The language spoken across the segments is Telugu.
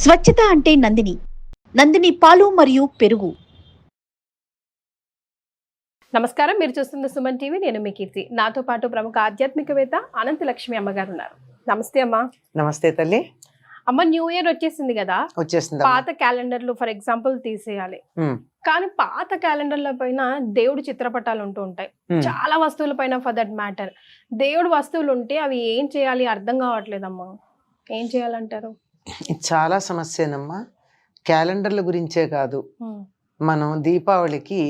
స్వచ్ఛత అంటే నందిని. నందిని పాలు మరియు పెరుగు. నమస్కారం, మీరు చూస్తున్న సుమన్ టీవీ. నేను మీ కీర్తి. నాతో పాటు ప్రముఖ ఆధ్యాత్మికవేత్త అనంత లక్ష్మి అమ్మగారు ఉన్నారు. నమస్తే అమ్మా. నమస్తే తల్లి. అమ్మ, న్యూ ఇయర్ వచ్చేసింది కదా. వచ్చేసింది. పాత క్యాలెండర్లు ఫర్ ఎగ్జాంపుల్ తీసేయాలి, కానీ పాత క్యాలెండర్ల పైన దేవుడు చిత్రపటాలు ఉంటూ ఉంటాయి. చాలా వస్తువుల పైన ఫర్ దట్ మ్యాటర్ దేవుడు వస్తువులు ఉంటే అవి ఏం చేయాలి అర్థం కావట్లేదమ్మా. ఏం చేయాలంటారు? ఇది చాలా సమస్యనమ్మా. క్యాలెండర్ల గురించే కాదు, మనం దీపావళికి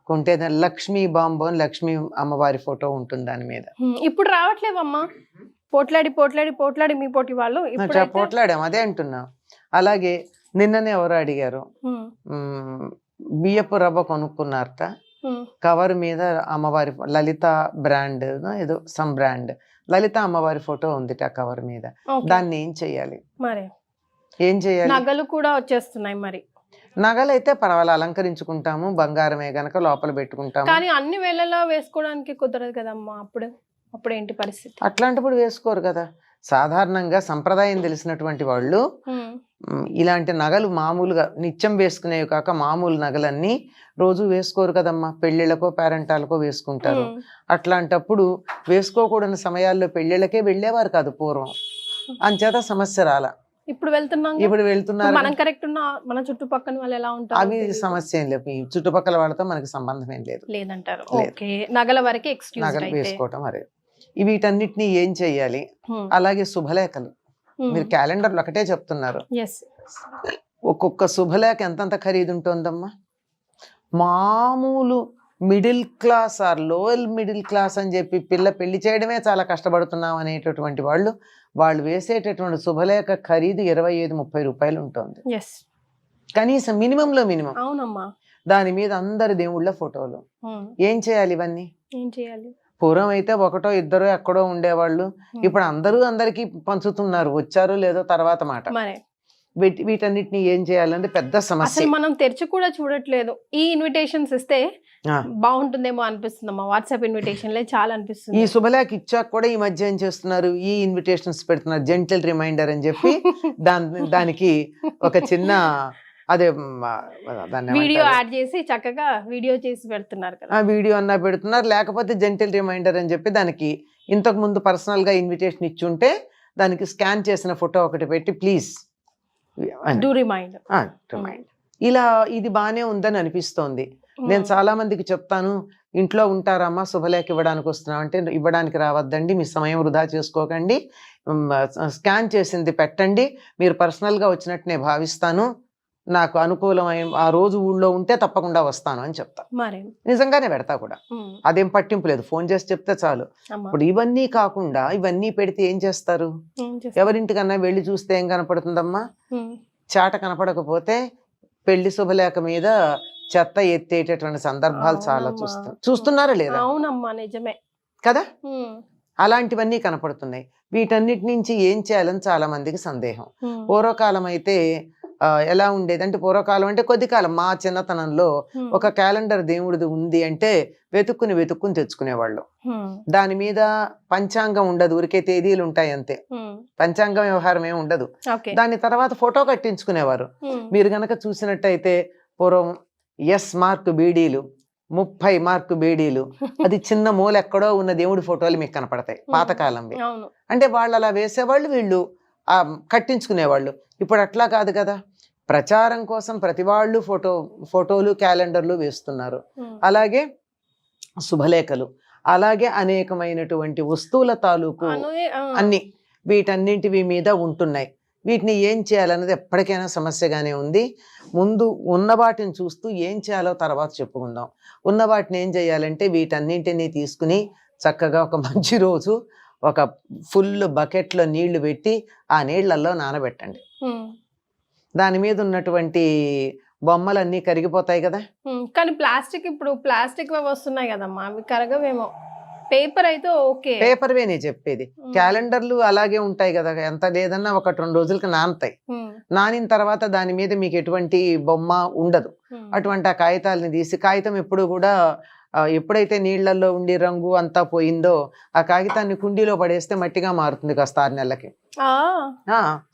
కొంటే లక్ష్మీ బాంబు అని లక్ష్మీ అమ్మవారి ఫోటో ఉంటుంది దాని మీద. ఇప్పుడు రావట్లేవమ్మా. పోట్లాడి పోట్లాడి పోట్లాడి మీ పోటీ వాళ్ళు పోట్లాడాం, అదే అంటున్నా. అలాగే నిన్ననే ఎవరు అడిగారు, బియ్యపు రవ్వ కొనుక్కున్నారట, కవర్ మీద అమ్మవారి లలిత బ్రాండ్ ఏదో సమ్ బ్రాండ్ లలిత అమ్మవారి ఫోటో ఉంది ఆ కవర్ మీద. దాన్ని ఏం చెయ్యాలి? మరి ఏం చెయ్యాలి? నగలు కూడా వచ్చేస్తున్నాయి. మరి నగలు అయితే పర్వాలేదు, అలంకరించుకుంటాము, బంగారమే గనక లోపల పెట్టుకుంటాము. కానీ అన్ని వేళల్లో వేసుకోవడానికి కుదరదు కదమ్మా. అప్పుడు ఏంటి పరిస్థితి? అట్లాంటప్పుడు వేసుకోరు కదా. సాధారణంగా సంప్రదాయం తెలిసినటువంటి వాళ్ళు ఇలాంటి నగలు మామూలుగా నిత్యం వేసుకునేవి కాక మామూలు నగలన్నీ రోజు వేసుకోరు కదమ్మా. పెళ్లిళ్ళకో పేరెంటాలకో వేసుకుంటారు. అట్లాంటప్పుడు వేసుకోకూడని సమయాల్లో పెళ్లిళ్ళకే వెళ్ళేవారు కాదు పూర్వం. అంచేత సమస్య రాలా. ఇప్పుడు వెళ్తున్నారు. మనం కరెక్ట్ ఉన్నా మన చుట్టుపక్కల వాళ్ళు ఎలా ఉంటారు అవి సమస్య ఏం లేదు. ఈ చుట్టుపక్కల వాళ్ళతో మనకి సంబంధం ఏం లేదంటారు. నగల వరకే నగలు వేసుకోవటం. అరే వీటన్నిటిని ఏం చెయ్యాలి? అలాగే శుభలేఖలు. మీరు క్యాలెండర్లు ఒకటే చెప్తున్నారు. ఒక్కొక్క శుభలేఖ ఎంతంత ఖరీదు ఉంటుందమ్మా. మామూలు middle class are lower middle class అని చెప్పి పెళ్లి చేయడమే చాలా కష్టపడుతున్నాం అనేటటువంటి వాళ్ళు వేసేటటువంటి శుభలేఖ ఖరీదు 25-30 రూపాయలు ఉంటుంది. కనీసం మినిమంలో మినిమం. అవునమ్మా. దాని మీద అందరు దేవుళ్ళ ఫోటోలు. ఏం చేయాలి ఇవన్నీ? ఏం చేయాలి? పూర్వం అయితే ఒకటో ఇద్దరో ఎక్కడో ఉండేవాళ్ళు. ఇప్పుడు అందరికీ పంచుతున్నారు. వచ్చారో లేదో తర్వాత మాట. వీటన్నిటిని ఏం చేయాలంటే పెద్ద సమస్య. మనం తెరిచి కూడా చూడట్లేదు. ఈ ఇన్విటేషన్స్ ఇస్తే బాగుంటుందేమో అనిపిస్తుందమ్మా. వాట్సాప్ ఇన్విటేషన్లే చాలా అనిపిస్తుంది. ఈ శుభలేఖ ఇచ్చాక కూడా ఈ మధ్య ఏం చేస్తున్నారు, ఈ ఇన్విటేషన్స్ పెడుతున్నారు, జెంటిల్ రిమైండర్ అని చెప్పి. దానికి ఒక చిన్న అదే వీడియో యాడ్ చేసి చక్కగా వీడియో చేసి పెడుతున్నారు కదా. వీడియో అన్నా పెడుతున్నారు, లేకపోతే జెంటిల్ రిమైండర్ అని చెప్పి దానికి ఇంతకు ముందు పర్సనల్ గా ఇన్విటేషన్ ఇచ్చుంటే దానికి స్కాన్ చేసిన ఫోటో ఒకటి పెట్టి ప్లీజ్ రిమైండ్. ఇలా ఇది బానే ఉందని అనిపిస్తోంది. నేను చాలా మందికి చెప్తాను, ఇంట్లో ఉంటారమ్మా శుభలేఖ ఇవ్వడానికి వస్తున్నాం అంటే ఇవ్వడానికి రావద్దండి, మీ సమయం వృధా చేసుకోకండి, స్కాన్ చేసింది పెట్టండి, మీరు పర్సనల్ గా వచ్చినట్టు నేను భావిస్తాను, నాకు అనుకూలమైన ఆ రోజు ఊళ్ళో ఉంటే తప్పకుండా వస్తాను అని చెప్తా. నిజంగానే పెడతా కూడా, అదేం పట్టింపు లేదు, ఫోన్ చేసి చెప్తే చాలు. ఇప్పుడు ఇవన్నీ కాకుండా ఇవన్నీ పెడితే ఏం చేస్తారు? ఎవరింటికన్నా వెళ్ళి చూస్తే ఏం కనపడుతుందమ్మా? చాట కనపడకపోతే పెళ్లి శుభలేఖ మీద చెత్త ఎత్తేటటువంటి సందర్భాలు చాలా చూస్తున్నారా లేదా? అవునమ్మా, నిజమే కదా. అలాంటివన్నీ కనపడుతున్నాయి. వీటన్నిటి నుంచి ఏం చేయాలని చాలా మందికి సందేహం. పూర్వకాలం అయితే ఎలా ఉండేది అంటే, పూర్వకాలం అంటే కొద్ది కాలం మా చిన్నతనంలో ఒక క్యాలెండర్ దేవుడిది ఉంది అంటే వెతుక్కుని తెచ్చుకునేవాళ్ళు. దాని మీద పంచాంగం ఉండదు, ఊరికే తేదీలు ఉంటాయి అంతే. పంచాంగం వ్యవహారం ఏమి ఉండదు. దాని తర్వాత ఫోటో కట్టించుకునేవారు. మీరు గనక చూసినట్టయితే పూర్వం ఎస్ మార్క్ బీడీలు, 30 మార్కు బేడీలు, అది చిన్న మూల ఎక్కడో ఉన్న దేవుడి ఫోటోలు మీకు కనపడతాయి పాతకాలంవి. అంటే వాళ్ళు అలా వేసేవాళ్ళు, వీళ్ళు కట్టించుకునేవాళ్ళు. ఇప్పుడు అట్లా కాదు కదా. ప్రచారం కోసం ప్రతి వాళ్ళు ఫోటోలు క్యాలెండర్లు వేస్తున్నారు. అలాగే శుభలేఖలు, అలాగే అనేకమైనటువంటి వస్తువుల తాలూకు అన్ని వీటన్నింటివి మీద ఉంటున్నాయి. వీటిని ఏం చేయాలన్నది ఎప్పటికైనా సమస్యగానే ఉంది. ముందు ఉన్న వాటిని చూస్తూ ఏం చేయాలో తర్వాత చెప్పుకుందాం. ఉన్న వాటిని ఏం చేయాలంటే వీటన్నింటినీ తీసుకుని చక్కగా ఒక మంచి రోజు ఒక ఫుల్ బకెట్లో నీళ్లు పెట్టి ఆ నీళ్లలో నానబెట్టండి. దాని మీద ఉన్నటువంటి బొమ్మలన్నీ కరిగిపోతాయి కదా. కానీ ఇప్పుడు ప్లాస్టిక్ వస్తున్నాయి కదమ్మా, అవి కరగవేమో. పేపర్ అయితే ఓకే, పేపర్వే నేను చెప్పేది. క్యాలెండర్లు అలాగే ఉంటాయి కదా, ఎంత లేదన్నా 1-2 రోజులకి నానతాయి. నానిన తర్వాత దాని మీద మీకు ఎటువంటి బొమ్మ ఉండదు. అటువంటి ఆ కాగితాలని తీసి, కాగితం ఎప్పుడు కూడా ఎప్పుడైతే నీళ్లలో ఉండి రంగు అంతా పోయిందో ఆ కాగితాన్ని కుండీలో పడేస్తే మట్టిగా మారుతుంది కాస్త 6 నెలలకి.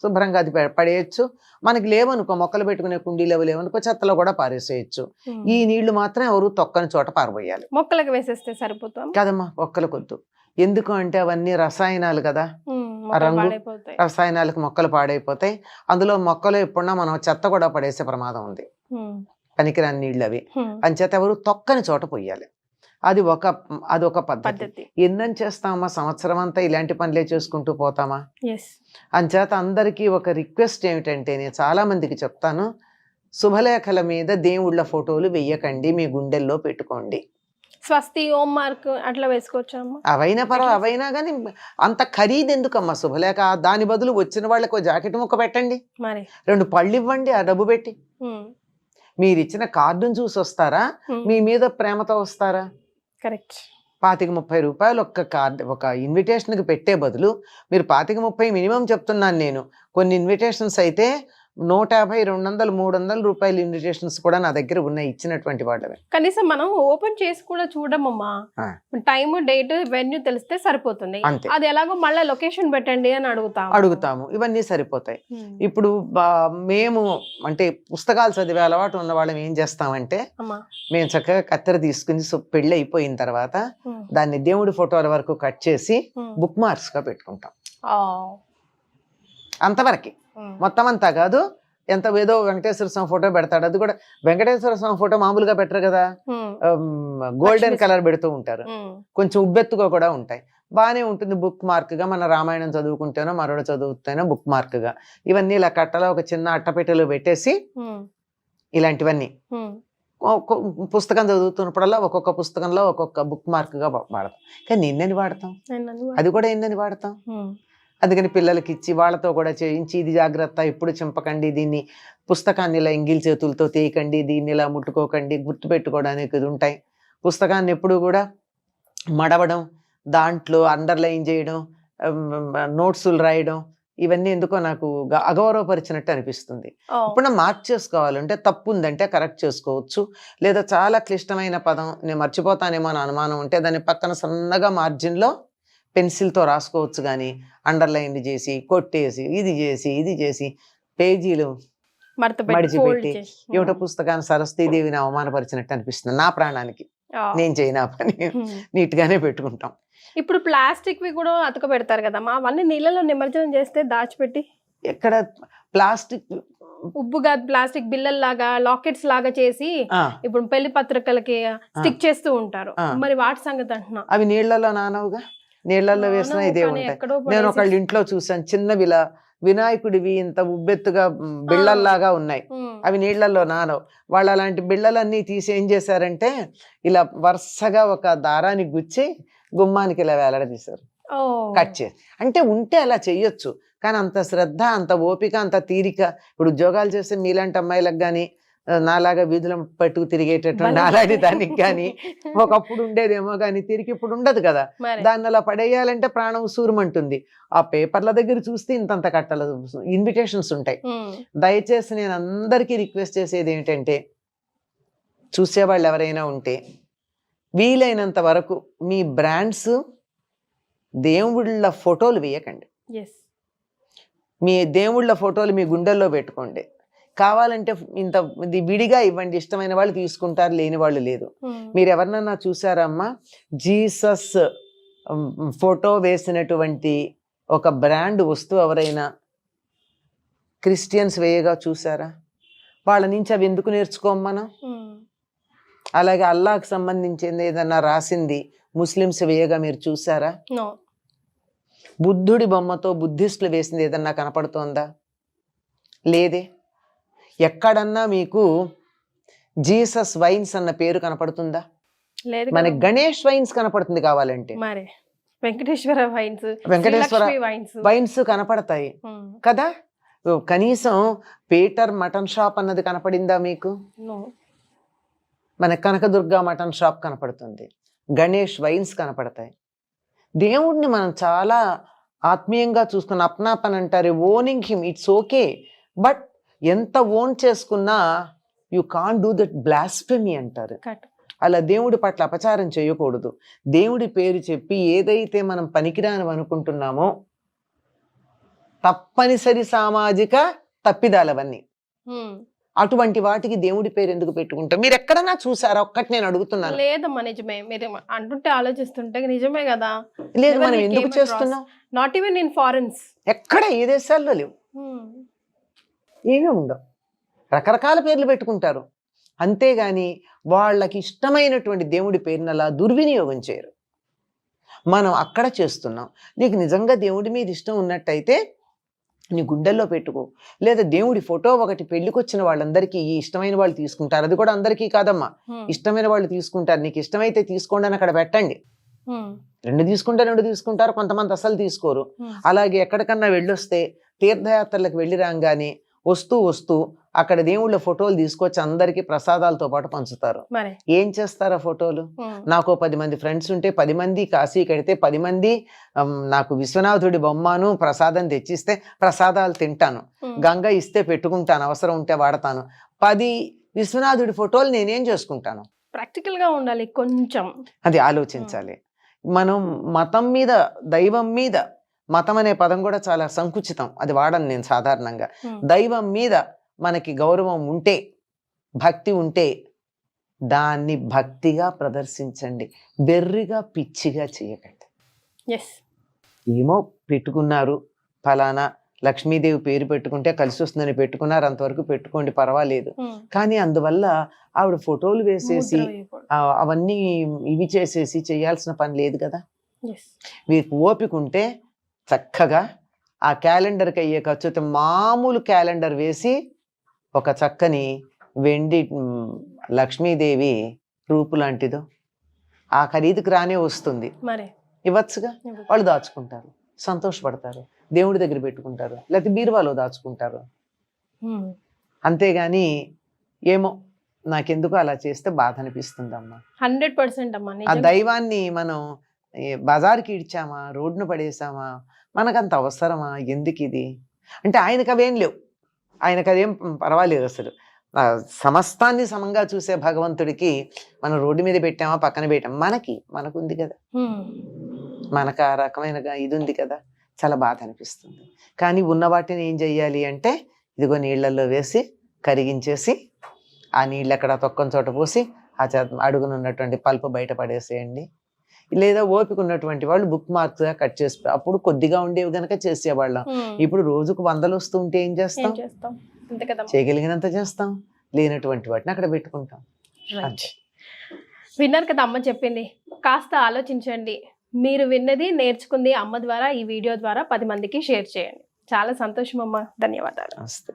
శుభ్రంగా అది పడేయచ్చు. మనకి లేవనుకో, మొక్కలు పెట్టుకునే కుండీలు లేవనుకో, చెత్తలో కూడా పారేసేయచ్చు. ఈ నీళ్లు మాత్రం ఎవరు తొక్కని చోట పారబోయాలి. మొక్కలకు వేసేస్తే సరిపోతాం కదమ్మా, మొక్కలు కొద్దు. ఎందుకు అంటే అవన్నీ రసాయనాలు కదా, రంగు రసాయనాలకు మొక్కలు పాడైపోతాయి. అందులో మొక్కలు ఎప్పుడన్నా మనం చెత్త కూడా పడేసే ప్రమాదం ఉంది, పనికిరాని నీళ్ళు అవి. అంచేత ఎవరు తొక్కని చోట పోయాలి. అదొక పద్ధతి. ఎన్నని చేస్తామా, సంవత్సరం అంతా ఇలాంటి పనులే చేసుకుంటూ పోతామా? అంచేత అందరికీ ఒక రిక్వెస్ట్ ఏమిటంటే, నేను చాలా మందికి చెప్తాను, శుభలేఖల మీద దేవుళ్ళ ఫోటోలు వెయ్యకండి, మీ గుండెల్లో పెట్టుకోండి. స్వస్తి, ఓం మార్క్ అట్లా వేసుకోవచ్చమ్మా. అవైనా అవైనా కానీ అంత ఖరీదు ఎందుకమ్మా శుభలేఖ? దాని బదులు వచ్చిన వాళ్ళకి జాకెట్ ముక్క పెట్టండి, 2 పళ్ళు ఇవ్వండి ఆ డబ్బు పెట్టి. మీరు ఇచ్చిన కార్డును చూసి వస్తారా, మీ మీద ప్రేమతో వస్తారా? కరెక్ట్. 25-30 రూపాయలు ఒక్క కార్డు, ఒక ఇన్విటేషన్కి పెట్టే బదులు మీరు 25-30 మినిమం చెప్తున్నాను నేను. కొన్ని ఇన్విటేషన్స్ అయితే 150, 200, 300 రూపాయల ఇన్విటేషన్స్ కూడా నా దగ్గర ఉన్నాయి, ఇచ్చినటువంటి వాళ్ళవి. కనీసం మనం ఓపెన్ చేసి కూడా చూడమమ్మా. టైం, డేట్, వెన్యూ తెలిస్తే సరిపోతుంది. అది ఎలాగో మళ్ళీ లొకేషన్ పెట్టండి అని అడుగుతాము. ఇవన్నీ సరిపోతాయి. ఇప్పుడు మేము అంటే పుస్తకాలు చదివే అలవాటు ఉన్న వాళ్ళం ఏం చేస్తామంటే, మేము చక్కగా కత్తెర తీసుకుని పెళ్లి అయిపోయిన తర్వాత దాన్ని దేవుడి ఫోటోల వరకు కట్ చేసి బుక్ మార్క్స్ గా పెట్టుకుంటాం. అంతవరకు, మొత్తం అంతా కాదు. ఏదో వెంకటేశ్వర స్వామి ఫోటో పెడతాడు, అది కూడా వెంకటేశ్వర స్వామి ఫోటో మామూలుగా పెట్టరు కదా, గోల్డెన్ కలర్ పెడుతూ ఉంటారు, కొంచెం ఉబ్బెత్తుగా కూడా ఉంటాయి. బాగానే ఉంటుంది బుక్ మార్క్ గా. మన రామాయణం చదువుకుంటేనో మరొకటి చదువుతేనో బుక్ మార్క్ గా. ఇవన్నీ ఇలా కట్టలో ఒక చిన్న అట్టపెట్టెలో పెట్టేసి, ఇలాంటివన్నీ పుస్తకం చదువుతున్నప్పుడల్లా ఒక్కొక్క పుస్తకంలో ఒక్కొక్క బుక్ మార్క్ గా వాడతాం. కానీ ఎన్నని వాడతాం, అది కూడా ఎన్నని వాడతాం. అందుకని పిల్లలకి ఇచ్చి వాళ్ళతో కూడా చేయించి, ఇది జాగ్రత్త, ఎప్పుడు చింపకండి, దీన్ని పుస్తకాన్ని ఇలా ఎంగిల్ చేతులతో తీయకండి, దీన్ని ఇలా ముట్టుకోకండి, గుర్తుపెట్టుకోవడానికి ఇది ఉంటాయి. పుస్తకాన్ని ఎప్పుడు కూడా మడవడం, దాంట్లో అండర్లైన్ చేయడం, నోట్సులు రాయడం, ఇవన్నీ ఎందుకో నాకు అగౌరవపరిచినట్టు అనిపిస్తుంది. ఇప్పుడు మార్క్ చేసుకోవాలంటే తప్పు ఉందంటే కరెక్ట్ చేసుకోవచ్చు. లేదా చాలా క్లిష్టమైన పదం నేను మర్చిపోతానేమో అని అనుమానం ఉంటే దాన్ని పక్కన సన్నగా మార్జిన్లో పెన్సిల్తో రాసుకోవచ్చు. కానీ అండర్లైన్ చేసి, కొట్టేసి, ఇది చేసి పేజీలు మడిచిపెట్టి ఏమిటో పుస్తకాన్ని సరస్వతీదేవిని అవమానపరిచినట్టు అనిపిస్తుంది నా ప్రాణానికి. నేను చేయనా పని నీట్ గానే పెట్టుకుంటాం. ఇప్పుడు ప్లాస్టిక్ వి కూడా అతక పెడతారు కదమ్మా, అవన్నీ నీళ్ళలో నిమజ్జనం చేస్తే దాచిపెట్టి, ఎక్కడ ప్లాస్టిక్ ఉబ్బుగా ప్లాస్టిక్ బిల్లల్లాగా లాకెట్స్ లాగా చేసి ఇప్పుడు పెళ్లి పత్రికలకి స్టిక్ చేస్తూ ఉంటారు. మరి వాటి సంగతి అంటున్నా, అవి నీళ్లలో నానవుగా, నీళ్లలో వేసినా ఇదే ఉంటాయి. నేను ఒకళ్ళ ఇంట్లో చూసాను, చిన్న వినాయకుడివి ఇంత ఉబ్బెత్తుగా బిళ్ళల్లాగా ఉన్నాయి, అవి నీళ్లలో నానవు. వాళ్ళు అలాంటి బిళ్ళలన్నీ తీసి ఏం చేశారంటే ఇలా వరుసగా ఒక దారాన్ని గుచ్చి గుమ్మానికి ఇలా వేలాడదీశారు, కట్ చేసి. అంటే ఉంటే అలా చెయ్యొచ్చు, కానీ అంత శ్రద్ధ, అంత ఓపిక, అంత తీరిక ఇప్పుడు ఉద్యోగాలు చేస్తే మీలాంటి అమ్మాయిలకు కానీ నాలాగా వీధుల పట్టుకు తిరిగేటటువంటి అలాంటి దానికి కానీ ఒకప్పుడు ఉండేదేమో కానీ తిరిగి ఇప్పుడు ఉండదు కదా. దాన్ని అలా పడేయాలంటే ప్రాణం సూరమంటుంది. ఆ పేపర్ల దగ్గర చూస్తే ఇంతంత కట్టలు ఇన్విటేషన్స్ ఉంటాయి. దయచేసి నేను అందరికీ రిక్వెస్ట్ చేసేది ఏంటంటే, చూసేవాళ్ళు ఎవరైనా ఉంటే వీలైనంత వరకు మీ బ్రాండ్స్ దేవుళ్ళ ఫోటోలు వేయకండి. మీ దేవుళ్ళ ఫోటోలు మీ గుండెల్లో పెట్టుకోండి. కావాలంటే ఇంత విడిగా ఇవ్వండి, ఇష్టమైన వాళ్ళు తీసుకుంటారు, లేని వాళ్ళు లేదు. మీరు ఎవరినన్నా చూసారమ్మా జీసస్ ఫోటో వేసినటువంటి ఒక బ్రాండ్ వస్తువు ఎవరైనా క్రిస్టియన్స్ వేయగా చూసారా? వాళ్ళ నుంచి అవి ఎందుకు నేర్చుకోం మనం? అలాగే అల్లాహ్కి సంబంధించింది ఏదన్నా రాసింది ముస్లిమ్స్ వేయగా మీరు చూసారా? బుద్ధుడి బొమ్మతో బుద్ధిస్టులు వేసింది ఏదన్నా కనపడుతోందా? లేదే. ఎక్కడన్నా మీకు జీసస్ వైన్స్ అన్న పేరు కనపడుతుందా? మన గణేష్ వైన్స్ కనపడుతుంది కావాలంటే, వెంకటేశ్వర వైన్స్ కనపడతాయి కదా. కనీసం పీటర్ మటన్ షాప్ అన్నది కనపడిందా మీకు? మన కనకదుర్గ మటన్ షాప్ కనపడుతుంది, గణేష్ వైన్స్ కనపడతాయి. దేవుడిని మనం చాలా ఆత్మీయంగా చూసుకున్న అప్నాపన్ అంటారు, owning him, it's okay. But ఎంత ఓన్ చేసుకున్నా you can't do that blasphemy అంటారు. అలా దేవుడి పట్ల అపచారం చేయకూడదు. దేవుడి పేరు చెప్పి ఏదైతే మనం పనికిరాని అనుకుంటున్నామో తప్పనిసరి సామాజిక తప్పిదాలవన్నీ, అటువంటి వాటికి దేవుడి పేరు ఎందుకు పెట్టుకుంటాం? మీరు ఎక్కడన్నా చూసారా? ఒక్కటి నేను అడుగుతున్నాను. లేదమ్మా, నిజమే. మీరు అంటుంటే ఆలోచిస్తుంటే నిజమే కదా. లేదు, మనం ఎందుకు చేస్తున్నాం? నాట్ ఈవెన్ ఇన్ ఫారెన్స్, ఎక్కడ ఏ దేశాల్లో లేవు, ఏమీ ఉండవు. రకరకాల పేర్లు పెట్టుకుంటారు, అంతేగాని వాళ్ళకి ఇష్టమైనటువంటి దేవుడి పేరుని అలా దుర్వినియోగం చేయరు. మనం అక్కడ చేస్తున్నాం. నీకు నిజంగా దేవుడి మీద ఇష్టం ఉన్నట్టయితే నీ గుండెల్లో పెట్టుకో. లేదా దేవుడి ఫోటో ఒకటి పెళ్లికి వచ్చిన వాళ్ళందరికీ ఇష్టమైన వాళ్ళు తీసుకుంటారు, అది కూడా అందరికీ కాదమ్మా, ఇష్టమైన వాళ్ళు తీసుకుంటారు. నీకు ఇష్టమైతే తీసుకోండి అని అక్కడ పెట్టండి. 2 తీసుకుంటారు, కొంతమంది అసలు తీసుకోరు. అలాగే ఎక్కడికన్నా వెళ్ళొస్తే తీర్థయాత్రలకు వెళ్ళి రాగానే వస్తూ అక్కడ దేవుళ్ళ ఫోటోలు తీసుకొచ్చి అందరికి ప్రసాదాలతో పాటు పంచుతారు. ఏం చేస్తారా ఫోటోలు? నాకు 10 మంది ఫ్రెండ్స్ ఉంటే 10 మంది కాశీ కడితే 10 మంది నాకు విశ్వనాథుడి బొమ్మను ప్రసాదం తెచ్చిస్తే ప్రసాదాలు తింటాను, గంగ ఇస్తే పెట్టుకుంటాను, అవసరం ఉంటే వాడతాను. 10 విశ్వనాథుడి ఫోటోలు నేనేం చేసుకుంటాను? ప్రాక్టికల్ గా ఉండాలి కొంచెం, అది ఆలోచించాలి. మనం మతం మీద, దైవం మీద, మతం అనే పదం కూడా చాలా సంకుచితం, అది వాడను నేను సాధారణంగా. దైవం మీద మనకి గౌరవం ఉంటే, భక్తి ఉంటే దాన్ని భక్తిగా ప్రదర్శించండి, వెర్రిగా పిచ్చిగా చేయకండి. ఏమో పెట్టుకున్నారు, ఫలానా లక్ష్మీదేవి పేరు పెట్టుకుంటే కలిసి వస్తుందని పెట్టుకున్నారు, అంతవరకు పెట్టుకోండి, పర్వాలేదు. కానీ అందువల్ల ఆవిడ ఫోటోలు వేసేసి అవన్నీ ఇవి చేసేసి చేయాల్సిన పని లేదు కదా. వీరికి ఓపిక ఉంటే చక్కగా ఆ క్యాలెండర్కి అయ్యే ఖర్చుతో మామూలు క్యాలెండర్ వేసి ఒక చక్కని వెండి లక్ష్మీదేవి రూపు లాంటిదో ఆ ఖరీదుకు రానే వస్తుంది, ఇవ్వచ్చుగా. వాళ్ళు దాచుకుంటారు, సంతోషపడతారు, దేవుడి దగ్గర పెట్టుకుంటారు, లేకపోతే బీరువాలో దాచుకుంటారు. అంతేగాని ఏమో నాకెందుకు అలా చేస్తే బాధ అనిపిస్తుందమ్మా. 100% అమ్మా. ఆ దైవాన్ని మనం బజార్కి ఇడ్చామా, రోడ్డును పడేసామా, మనకంత అవసరమా? ఎందుకు ఇది అంటే ఆయనకు అవేం లేవు, ఆయనకు అదేం పర్వాలేదు. అసలు సమస్తాన్ని సమంగా చూసే భగవంతుడికి మనం రోడ్డు మీద పెట్టామా, పక్కన పెట్టామా, మనకుంది కదా, మనకు ఆ రకమైన ఇది ఉంది కదా. చాలా బాధ అనిపిస్తుంది. కానీ ఉన్న వాటిని ఏం చెయ్యాలి అంటే ఇదిగో నీళ్ళల్లో వేసి కరిగించేసి ఆ నీళ్ళు ఎక్కడ తొక్కని చోట పోసి ఆ అడుగునున్నటువంటి పల్పు బయట పడేసేయండి. లేదా ఓపిక ఉన్నటువంటి వాళ్ళు బుక్ మార్క్స్ గా కట్ చేసి, అప్పుడు కొద్దిగా ఉండేవి గనక చేసేవాళ్ళం. ఇప్పుడు రోజుకు 100 వస్తూ ఉంటే ఏం చేస్తాం? చేయగలిగినంత చేస్తాం, లేనటువంటి వాటిని అక్కడ పెట్టుకుంటాం. విన్నారు కదా అమ్మ చెప్పింది, కాస్త ఆలోచించండి. మీరు విన్నది, నేర్చుకుంది అమ్మ ద్వారా, ఈ వీడియో ద్వారా 10 మందికి షేర్ చేయండి. చాలా సంతోషం అమ్మ, ధన్యవాదాలు. నమస్తే.